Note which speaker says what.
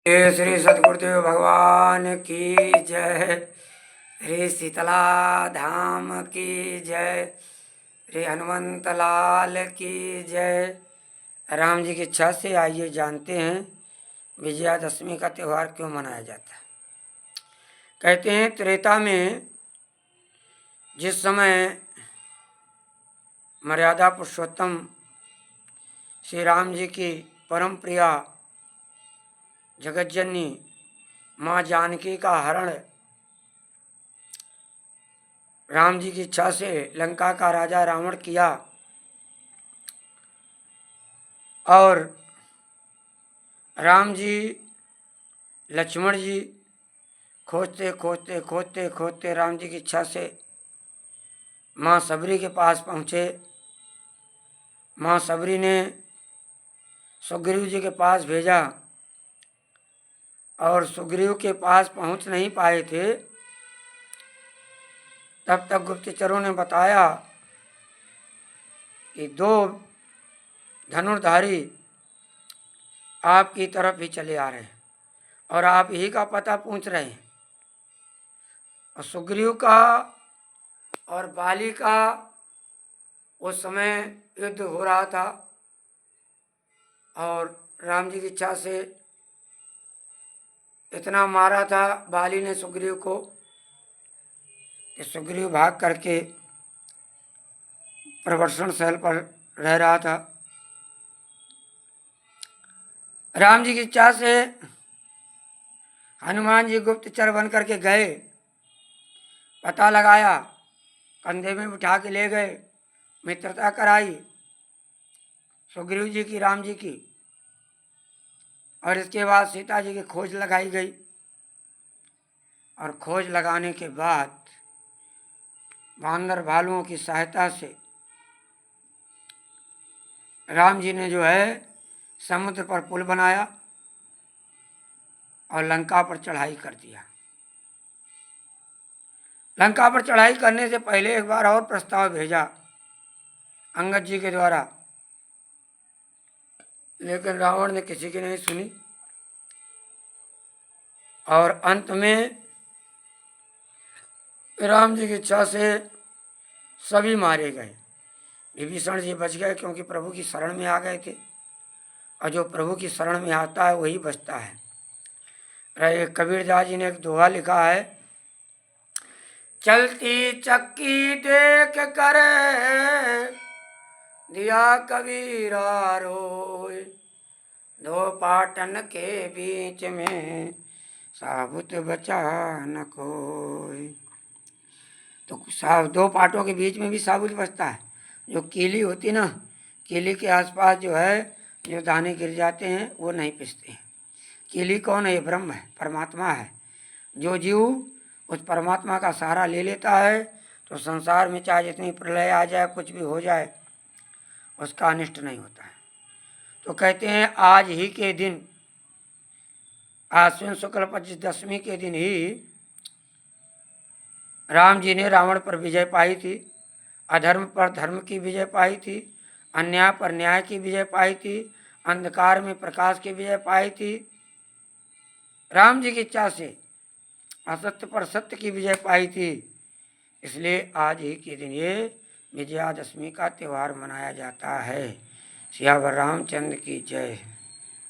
Speaker 1: जय श्री सद्गुरुदेव भगवान की जय। श्री शीतला धाम की जय। श्री हनुमंत लाल की जय। राम जी की इच्छा से आइए जानते हैं विजयादशमी का त्यौहार क्यों मनाया जाता है। कहते हैं त्रेता में जिस समय मर्यादा पुरुषोत्तम श्री राम जी की परम प्रिया जगज्जननी माँ जानकी का हरण राम जी की इच्छा से लंका का राजा रावण किया और राम जी लक्ष्मण जी खोजते खोजते खोजते खोजते राम जी की इच्छा से माँ सबरी के पास पहुँचे। माँ सबरी ने सुग्रीव जी के पास भेजा और सुग्रीव के पास पहुँच नहीं पाए थे। तब तक गुप्तचरों ने बताया कि दो धनुर्धारी आपकी तरफ ही चले आ रहे हैं और आप ही का पता पूछ रहे हैं। और सुग्रीव का और बाली का उस समय युद्ध हो रहा था और राम जी की इच्छा से इतना मारा था बाली ने सुग्रीव को कि सुग्रीव भाग करके प्रवर्षण स्थल पर रह रहा था। राम जी की इच्छा से हनुमान जी गुप्तचर बन करके गए, पता लगाया, कंधे में बिठा के ले गए, मित्रता कराई सुग्रीव जी की राम जी की। और इसके बाद सीता जी की खोज लगाई गई और खोज लगाने के बाद बांदर भालुओं की सहायता से राम जी ने जो है समुद्र पर पुल बनाया और लंका पर चढ़ाई कर दिया। लंका पर चढ़ाई करने से पहले एक बार और प्रस्ताव भेजा अंगद जी के द्वारा, लेकिन रावण ने किसी की नहीं सुनी और अंत में राम जी की इच्छा से सभी मारे गए। विभीषण जी बच गए क्योंकि प्रभु की शरण में आ गए थे और जो प्रभु की शरण में आता है वही बचता है। कबीरदास जी ने एक दोहा लिखा है, चलती चक्की देख कर दिया कबीरा रोय, दो पाटन के बीच में साबुत बचा न कोई। तो दो पाटों के बीच में भी साबुत बचता है। जो कीली होती ना, कीली के आसपास जो है जो दाने गिर जाते हैं वो नहीं पिसते हैं। कीली कौन है? ये ब्रह्म है, परमात्मा है। जो जीव उस परमात्मा का सहारा ले लेता है तो संसार में चाहे जितनी प्रलय आ जाए, कुछ भी हो जाए, उसका अनिष्ट नहीं होता है। तो कहते हैं आज ही के दिन, आश्विन शुक्ल पक्ष दशमी के दिन ही राम जी ने रावण पर विजय पाई थी, अधर्म पर धर्म की विजय पाई थी, अन्याय पर न्याय की विजय पाई थी, अंधकार में प्रकाश की विजय पाई थी। राम जी की इच्छा से असत्य पर सत्य की विजय पाई थी। इसलिए आज ही के दिन ये विजयादशमी का त्यौहार मनाया जाता है। सियावर रामचंद्र की जय।